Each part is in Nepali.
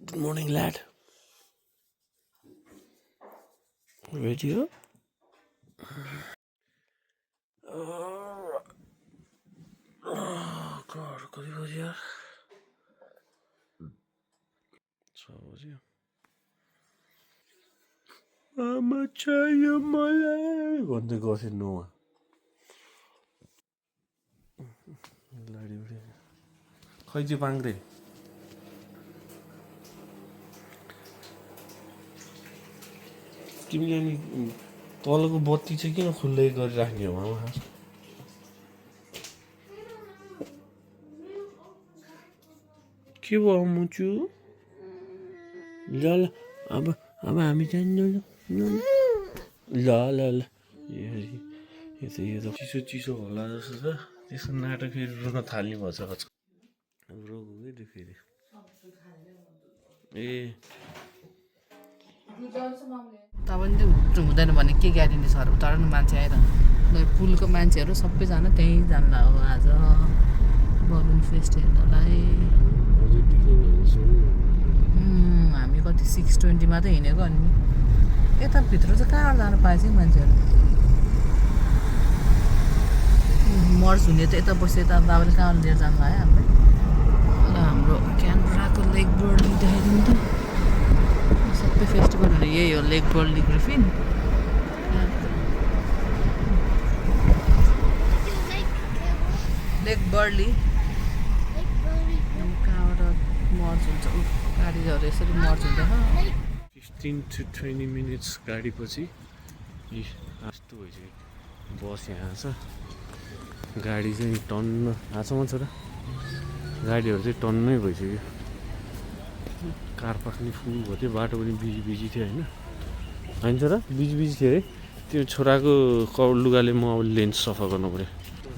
Good morning, lad. Ready up? God, कति बज्यो यार 6 बज्यो आमा चाहियो मलाई भन्दै गर्थ्यो नुमा लाडी उडे खै चाहिँ पाङ्ग्रे तिमीले नि तलको बत्ती चाहिँ किन खुल्लै गरिराख्ने हो मामा के भयो मुचु ल ल अब हामी जान्छौँ ल ल ल यो त चिसो चिसो होला जस्तो छ त्यसको नाटक फेरि रुन थाल्ने भएछ आजकल रोग हो कि फेरि ए तपाईँ हुँदैन भने के ग्यारेन्टी छ तर नि मान्छे आइरहनु पुलको मान्छेहरू सबैजना त्यहीँ जान्ला हो आज बलुन फेस्ट हेर्नलाई हामी कति 6:20 मा त हिँडेको अनि यताभित्र चाहिँ कहाँबाट जानु पाएछ मान्छेहरू मर्च हुने त यता बस्यो यता बाबाले कहाँबाट लिएर जानु भयो हामीलाई हाम्रो क्यानबराको लेक बर्ली देखाइदिनु त सबै फेस्टिभलहरू यही हो लेक बर्ली ग्रिफिन लेक बर्ली कहाँबाट मर्च हुन्छ गाडीहरू यसरी मर्च हुँदैन 15 to 20 minutes गाडी पछि यस्तो भइसक्यो बस यहाँ छ गाडी चाहिँ टन्न आछमा छोरा गाडीहरू चाहिँ टन्नै भइसक्यो कार पार्किङ फुल भयो थियो बाटो पनि बिजी थियो होइन छोरा बिजी थियो है त्यो छोराको लुगाले म अब लेन्स सफा गर्नु पऱ्यो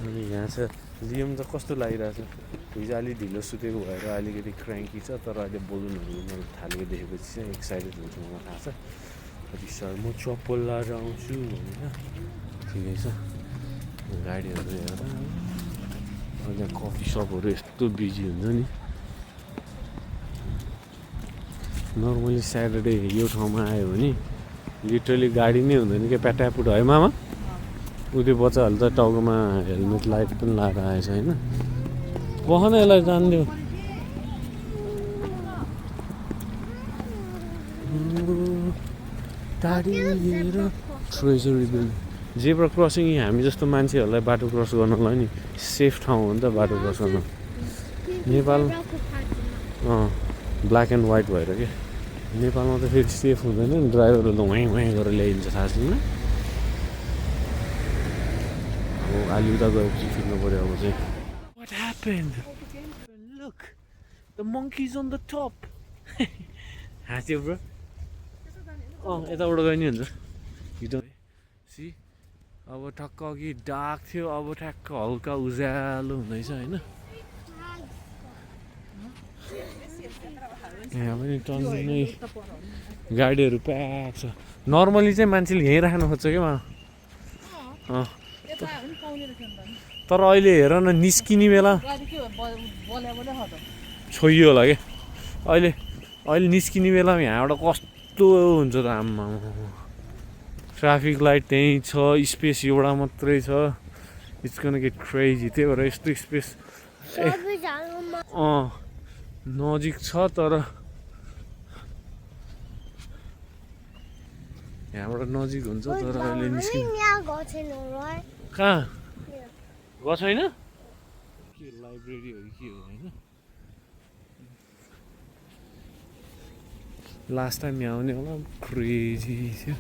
अनि यहाँ छ लियम त कस्तो लागिरहेको छ हिजो अलिक ढिलो सुतेको भएर अलिकति क्र्याङ्की छ तर अहिले बलुनहरू मलाई थालेको देखेपछि चाहिँ एक्साइटेड हुन्छु मलाई थाहा छ सर म चप्पल लाएर आउँछु होइन ठिकै छ गाडीहरू हेर्दा यहाँ कफी सपहरू यस्तो बिजी हुन्छ नि नर्मली स्याटरडे यो ठाउँमा आयो भने लिटरली गाडी नै हुँदैन कि प्याटापुट है मामा उयो बच्चाहरूले त टाउकोमा हेलमेट लाइट पनि लगाएर आएछ होइन बहन यसलाई जानिदियो ट्रेजरी बिल जेब्रा क्रसिङ हामी जस्तो मान्छेहरूलाई बाटो क्रस गर्नलाई नि सेफ ठाउँ हो नि त बाटो क्रस गर्न नेपाल ब्ल्याक एन्ड व्हाइट भएर के नेपालमा त फेरि सेफ हुँदैन नि ड्राइभरहरू त वाइँ वाइँ गरेर ल्याइदिन्छ थाहा छैन अब अलि उता गएपछि फिर्नु पऱ्यो अब चाहिँ What happened? Look, the monkey's on the top. हाँस्यो ब्रो यताबाट गयो नि हुन्छ सी अब ठक्क अघि डार्क थियो अब ठ्याक्क हल्का उज्यालो हुँदैछ होइन यहाँ पनि टन्नै गाडीहरू प्याक छ नर्मली चाहिँ मान्छेले यहीँ राख्नु खोज्छ क्या तर अहिले हेर न निस्किने बेला छोइयो होला क्या अहिले निस्किने बेलामा यहाँबाट कस्तो हुन्छ त आम्मा ट्राफिक लाइट त्यहीँ छ स्पेस एउटा मात्रै छ इट्स गन गेट क्रेजी त्यही भएर यस्तो स्पेस नजिक छ तर यहाँबाट नजिक हुन्छ तर अहिले निस्किनु कहाँ गएको छैन के लाइब्रेरीहरू के हो होइन लास्ट टाइम यहाँ आउने होला क्रेजी थियो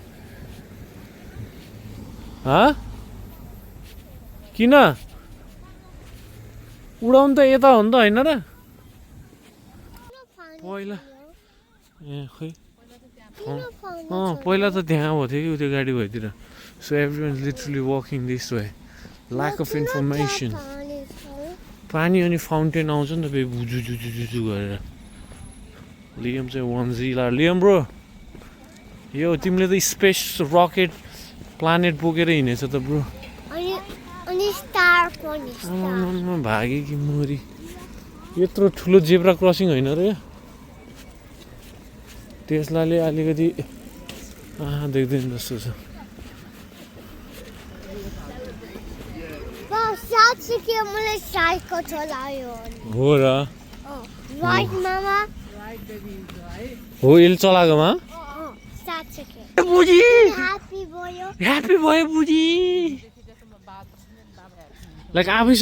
किन उडाउनु त यता हो नि त होइन र पहिला ए खै पहिला त त्यहाँ भएको थियो कि त्यो गाडी भएतिर so everyone literally walking this way lack of information पानी अनि फाउन्टेन आउँछ नि त फेरि बुजु गरेर लियम चाहिँ 1G ला लियम ब्रो यो तिमीले त स्पेस रकेट प्लानेट बोकेर हिँडेछ त ब्रो भागे कि मोरी यत्रो ठुलो जेब्रा क्रसिङ होइन र टेस्लाले अलिकति देख्दैन जस्तो छ हो र हो यसले चलाएकोमा बुझी ह्याप्पी भयो बुझी लाइक आफै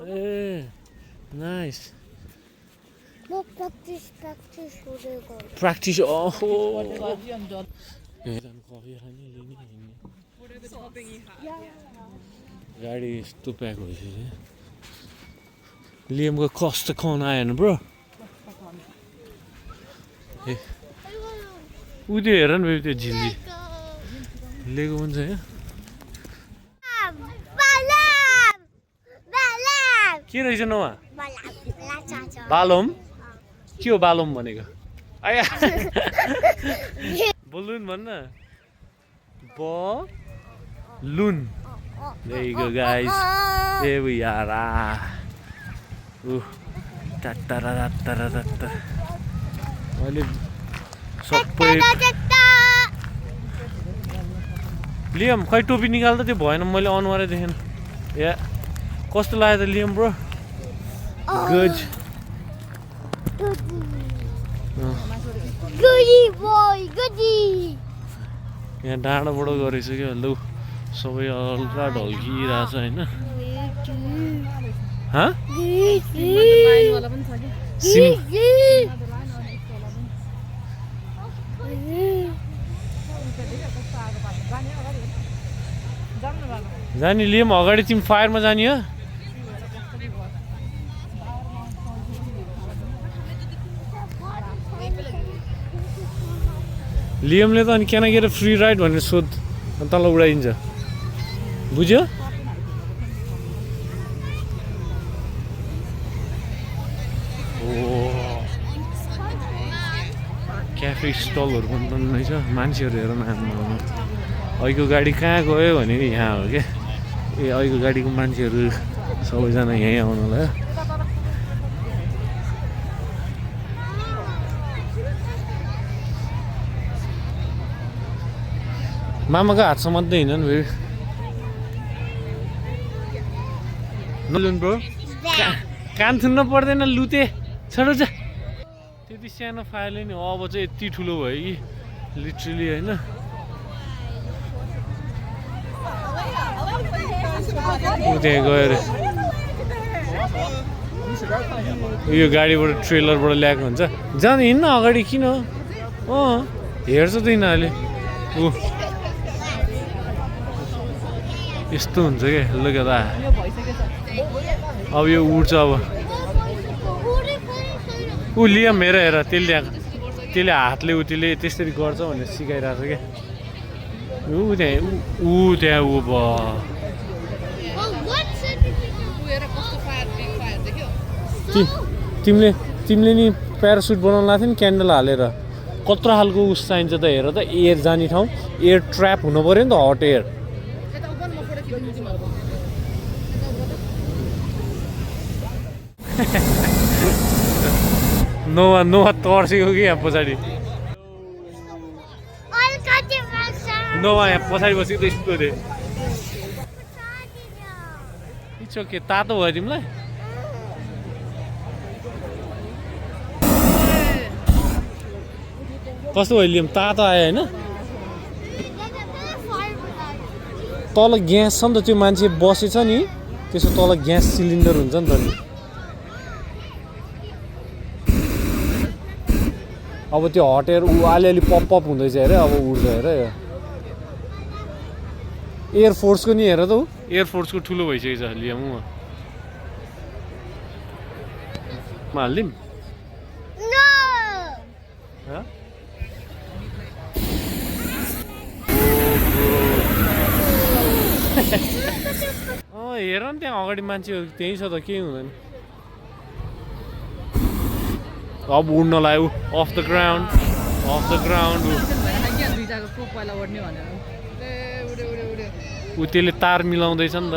ए नाइस प्र्याक्टिस ओहो गाडी यस्तो प्याक भइसक्यो लियमको कस्तो खन आयो नि ब्रो ए ऊ त्यो हेर न बेबी त्यो झिल्ली लिएको पनि छ यहाँ के रहेछ नौमा बालोम के हो बालोम भनेको आया बलुन भन्न balloon There you go, guys. There we are. अहिले सबै लियम खै टोपी निकाल्दा त्यो भएन मैले अनुहारै देखेन या कस्तो लाग्यो त लियम ब्रो गुड यहाँ डाँडाबाट गरिसक्यो लौ सबै हल्का ढल्किरहेछ होइन जाने लियम अगाडि तिमी फायरमा जाने हो लियमले त अनि क्यान गेट फ्री राइड भनेर सोध अनि तल उडाइदिन्छ बुझ्यो क्याफे स्टलहरू पनि त रहेछ मान्छेहरू हेर न अहिलेको गाडी कहाँ गयो भने यहाँ हो क्या ए अहिलेको गाडीको मान्छेहरू सबैजना यहीँ आउनुलाई मामाको हातसम्म मात्रै हिँड्छ नि फेरि नलुन ब्रो कान थुन्न पर्दैन लुते छोडो जा त्यति सानो फाइलले नि अब चाहिँ यति ठुलो भयो कि लिटरली होइन त्यहाँ गएर यो गाडीबाट ट्रेलरबाट ल्याएको हुन्छ जान हिँड्न अगाडि किन हेर्छ त यिनीहरूले ऊ यस्तो हुन्छ क्या ल दा अब यो उड्छ अब ऊ लियम हेर हेर त्यसले हातले ऊ त्यसले त्यसरी गर्छ भनेर सिकाइरहेको छ क्या ऊ त्यहाँ ऊ तिमीले नि प्यारासुट बनाउनु लाग्थ्यो नि क्यान्डल हालेर कत्रो खालको उस चाहिन्छ त हेर त एयर जाने ठाउँ एयर ट्र्याप हुनु पऱ्यो नि त हट एयर नोवा तर्सेको कि यहाँ पछाडि नोवा यहाँ पछाडि बसेको त यस्तो रे इट्स ओके तातो भयो तिमीलाई कस्तो भयो लियम तातो आयो होइन तल ग्यास छ नि त त्यो मान्छे बसेछ नि त्यसो तल ग्यास सिलिन्डर हुन्छ नि त नि अब त्यो हटेर ऊ अलिअलि पप हुँदैछ अरे अब उड्छ अरे एयरफोर्सको नि हेर त ऊ एयरफोर्सको ठुलो भइसकेको छ लियम हालिदिउँ हेर नि त्यहाँ अगाडि मान्छेहरू त्यहीँ छ त केही हुँदैन अब उड्न लाग्यो अफ द ग्राउन्ड ऊ त्यसले तार मिलाउँदैछ नि त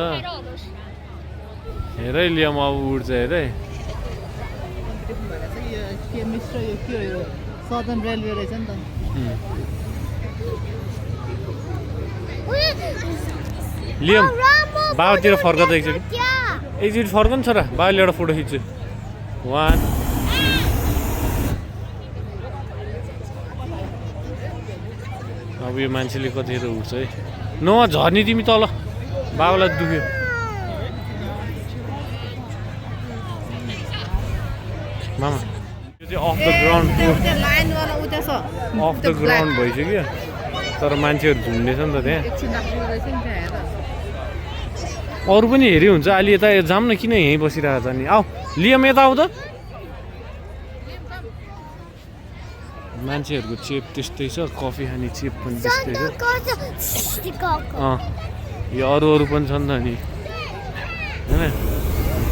हेर लियम अब उड्छ हेर मिस्टर यो के हो यो सदर्न रेलवे रहेछ नि त लियम बाबातिर फर्कँदा एकचोटि फर्क नि छोरा बाबाले एउटा फोटो खिच्छु 1 अब यो मान्छेले कतिखेर उठ्छ है न झर्ने तिमी तल बाबालाई दुख्यो मामा यो चाहिँ of the ground of the ground भइसक्यो तर मान्छेहरू झुन्डेछ नि त त्यहाँ अरू पनि हेऱ्यो हुन्छ अलि यता जाऊँ न किन यहीँ बसिरहेको छ नि आऊ लियम यता आऊ त मान्छेहरूको चेप त्यस्तै छ कफी खाने चेप पनि त्यस्तै छ यो अरू पनि छ नि त नि होइन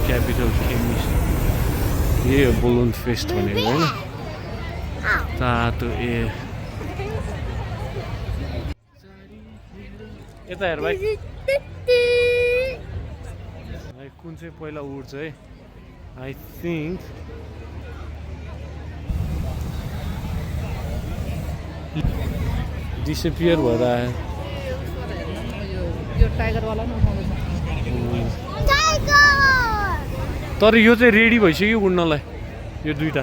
क्यापिटल केमिस्ट यही हो बलुन फेस्ट भनेको होइन तातो ए यता हेर भाइ कुन चाहिँ पहिला उड्छ है आई थिङ्क डिसपियर भएर आयो तर यो चाहिँ रेडी भइसक्यो उड्नलाई यो दुईटा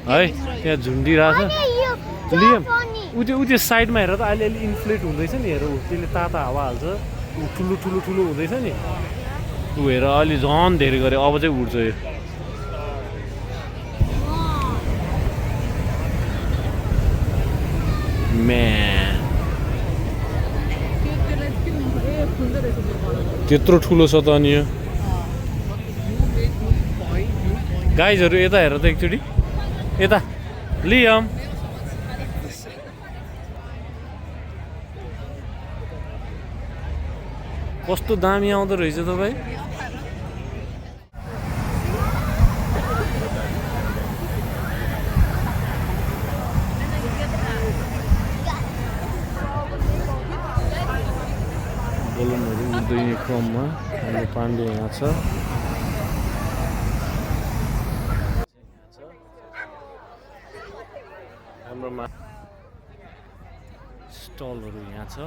है त्यहाँ झुन्डिरहेको छ लियम उ त्यो साइडमा हेर त अलिअलि इन्फ्लेट हुँदैछ नि हेर त्यसले ताता हावा हाल्छ ठुलो ठुलो ठुलो हुँदैछ नि ऊ हेर अलि झन् धेरै गरे अब चाहिँ उड्छ यो त्यत्रो ठुलो छ त अनि यो गाइजहरू यता हेर त एकचोटि यता लियम कस्तो दामी आउँदो रहेछ तपाईँ बलुनहरू उड्दैन क्रममा हाम्रो पाण्डे यहाँ छ हाम्रोमा स्टलहरू यहाँ छ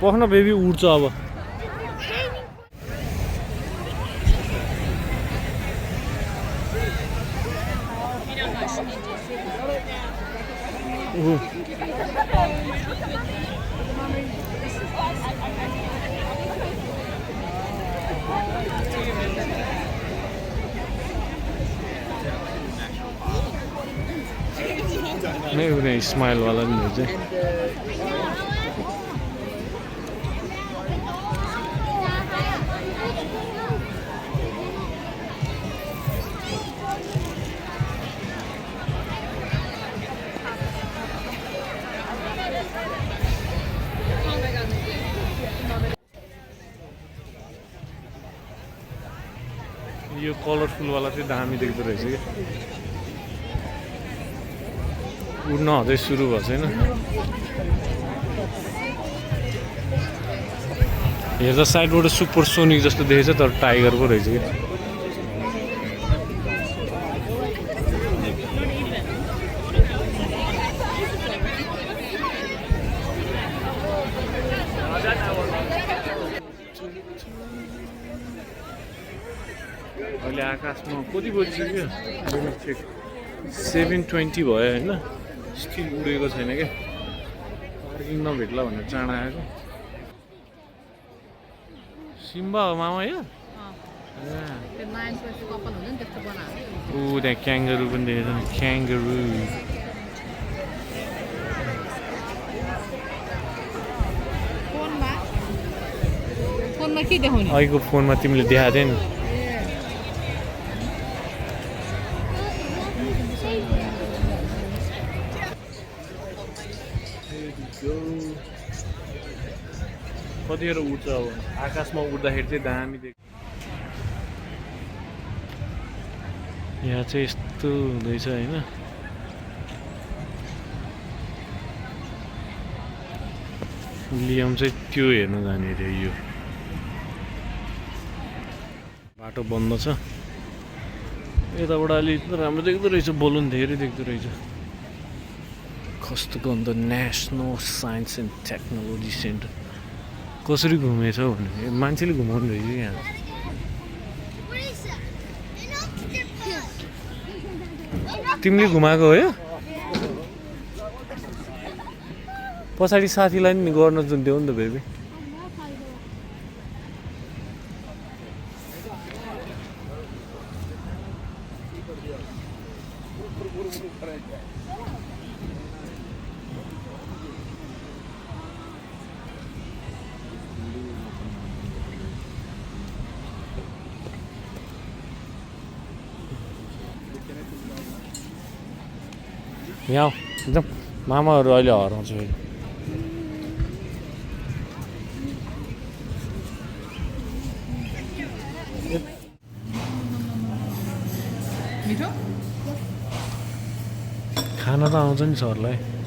पख्न बेबी उड्छ अब नै उनी स्माइलवाला नि हो चाहिँ यो कलरफुलवाला चाहिँ दामी देख्दो रहेछ कि उड्न अझै सुरु भएको छैन हेर्दा साइडबाट सुपर सोनिक जस्तो देखेछ तर टाइगर पो रहेछ कि अहिले आकाशमा कति बजिसक्यो 7:20 भयो होइन स्टिल उडेको छैन क्या पार्किङ नभेट्ला भनेर चाँडा आएको सिम्बा हो मामा यो ऊ त्यहाँ क्याङ्गरू पनि देखेको छ नि क्याङ्गरू अहिलेको फोनमा तिमीले देखाएको थियौ नि कतिखेर उड्छ अब आकाशमा उड्दाखेरि चाहिँ दामी देख्छ यहाँ चाहिँ यस्तो हुँदैछ होइन लियम चाहिँ त्यो हेर्नु जाने अरे यो बाटो बन्द छ यताबाट अलि राम्रो देख्दो रहेछ बलुन धेरै देख्दो रहेछ कस्तो गन्ध national science and technology centre कसरी घुमेछ भने मान्छेले घुमाउनु रहेछ यहाँ तिमीले घुमाएको हो यो पछाडि साथीलाई नि गर्न जुन देऊ नि त बेबी यहाँ एकदम मामाहरू अहिले हराउँछ फेरि मिठो खाना त आउँछ नि सरलाई